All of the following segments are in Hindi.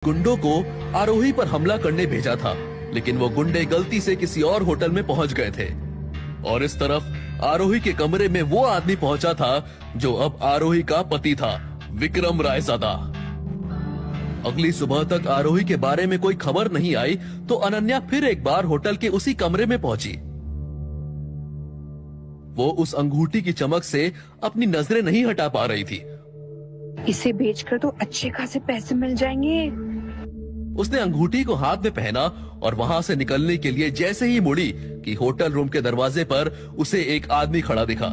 गुंडों को आरोही पर हमला करने भेजा था, लेकिन वो गुंडे गलती से किसी और होटल में पहुंच गए थे और इस तरफ आरोही के कमरे में वो आदमी पहुंचा था जो अब आरोही का पति था, विक्रम रायजादा। अगली सुबह तक आरोही के बारे में कोई खबर नहीं आई तो अनन्या फिर एक बार होटल के उसी कमरे में पहुंची। वो उस अंगूठी की चमक से अपनी नजरें नहीं हटा पा रही थी। इसे बेचकर तो अच्छे खासे पैसे मिल जाएंगे। उसने अंगूठी को हाथ में पहना और वहां से निकलने के लिए जैसे ही मुड़ी कि होटल रूम के दरवाजे पर उसे एक आदमी खड़ा दिखा।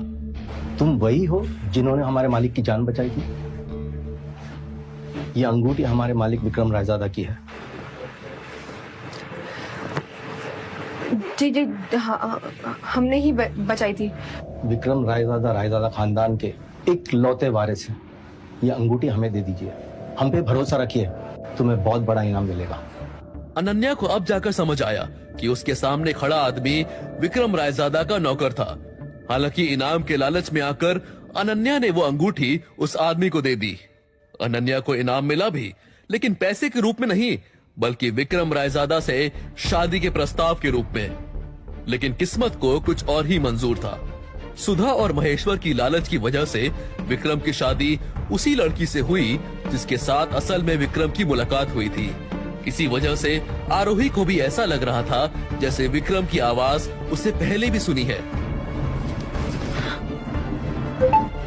तुम वही हो जिन्होंने हमारे मालिक की जान बचाई थी? ये अंगूठी हमारे मालिक विक्रम रायजादा की है। जी जी हमने ही बचाई थी। विक्रम रायजादा खानदान के इकलौते वारिस हैं। ये अंगूठी हमें दे दीजिए, हम पे भरोसा रखिए, तुम्हें बहुत बड़ा इनाम मिलेगा। अनन्या को अब जाकर समझ आया कि उसके सामने खड़ा आदमी विक्रम रायजादा का नौकर था। हालांकि इनाम के लालच में आकर अनन्या ने वो अंगूठी उस आदमी को दे दी। अनन्या को इनाम मिला भी, लेकिन पैसे के रूप में नहीं, बल्कि विक्रम रायजादा से शादी के प्रस्ताव के रूप में। लेकिन किस्मत को कुछ और ही मंजूर था। सुधा और महेश्वर की लालच की वजह से विक्रम की शादी उसी लड़की से हुई जिसके साथ असल में विक्रम की मुलाकात हुई थी। इसी वजह से आरोही को भी ऐसा लग रहा था जैसे विक्रम की आवाज उससे पहले भी सुनी है।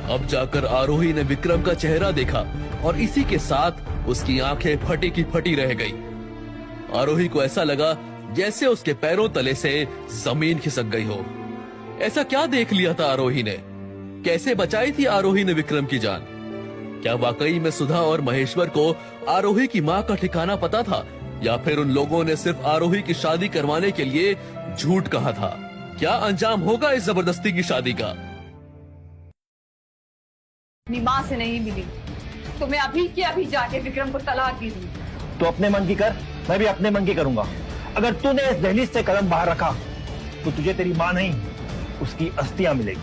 अब जाकर आरोही ने विक्रम का चेहरा देखा और इसी के साथ उसकी आंखें फटी की फटी रह गई। आरोही को ऐसा लगा जैसे उसके पैरों तले से जमीन खिसक गई हो। ऐसा क्या देख लिया था आरोही ने? कैसे बचाई थी आरोही ने विक्रम की जान? क्या वाकई में सुधा और महेश्वर को आरोही की मां का ठिकाना पता था, या फिर उन लोगों ने सिर्फ आरोही की शादी करवाने के लिए झूठ कहा था? क्या अंजाम होगा इस जबरदस्ती की शादी का? अपनी माँ से नहीं मिली तो मैं अभी के अभी जाके विक्रम को तलाक दे दूं। तो अपने मन की कर, मैं भी अपने मन की करूंगा। अगर तूने इस दहलीज से कदम बाहर रखा तो तुझे तेरी मां नहीं, उसकी अस्थियां मिलेगी।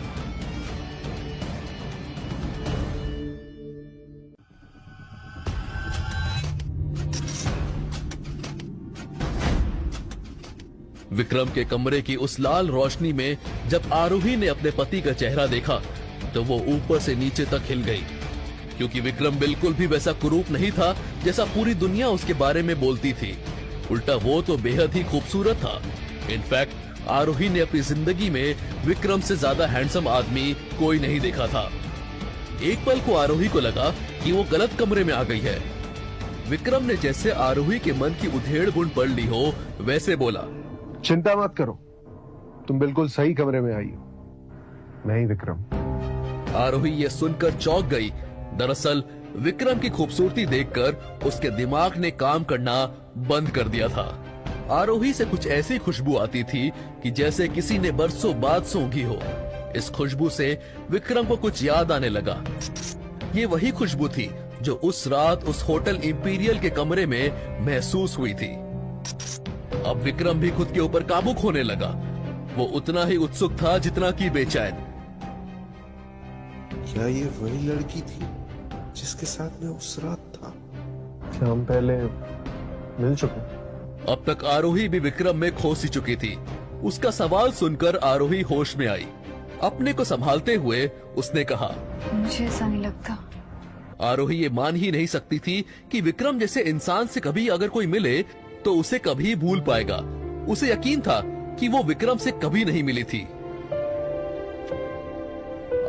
विक्रम के कमरे की उस लाल रोशनी में जब आरोही ने अपने पति का चेहरा देखा तो वो ऊपर से नीचे तक हिल गई, क्योंकि विक्रम बिल्कुल भी वैसा कुरूप नहीं था जैसा पूरी दुनिया उसके बारे में बोलती थी। उल्टा वो तो बेहद ही खूबसूरत था। इनफैक्ट आरोही ने अपनी जिंदगी में विक्रम से ज्यादा हैंडसम आदमी कोई नहीं देखा था। एक पल को आरोही को लगा कि वो गलत कमरे में आ गई है। विक्रम ने जैसे आरोही के मन की उधेड़ बुन पढ़ ली हो वैसे बोला, चिंता मत करो, तुम बिल्कुल सही कमरे में आई हो, मैं ही विक्रम। आरोही ये सुनकर चौंक गई। दरअसल विक्रम की खूबसूरती देखकर उसके दिमाग ने काम करना बंद कर दिया था। आरोही से कुछ ऐसी खुशबू आती थी कि जैसे किसी ने बरसों बाद सूंघी हो। इस खुशबू से विक्रम को कुछ याद आने लगा। ये वही खुशबू थी जो उस रात उस होटल इंपीरियल के कमरे में महसूस हुई थी। अब विक्रम भी खुद के ऊपर काबू खोने लगा। वो उतना ही उत्सुक था जितना कि बेचैन। क्या ये वही लड़की थी जिसके साथ मैं उस रात था? क्या हम पहले मिल चुके? अब तक आरोही भी विक्रम में खो सी चुकी थी। उसका सवाल सुनकर आरोही होश में आई। अपने को संभालते हुए उसने कहा, मुझे ऐसा नहीं लगता। आरोही ये मान ही नहीं सकती थी कि विक्रम जैसे इंसान से कभी अगर कोई मिले तो उसे कभी भूल पाएगा। उसे यकीन था कि वो विक्रम से कभी नहीं मिली थी।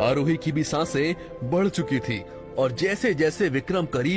आरोही की भी सांसें बढ़ चुकी थी और जैसे जैसे विक्रम करीब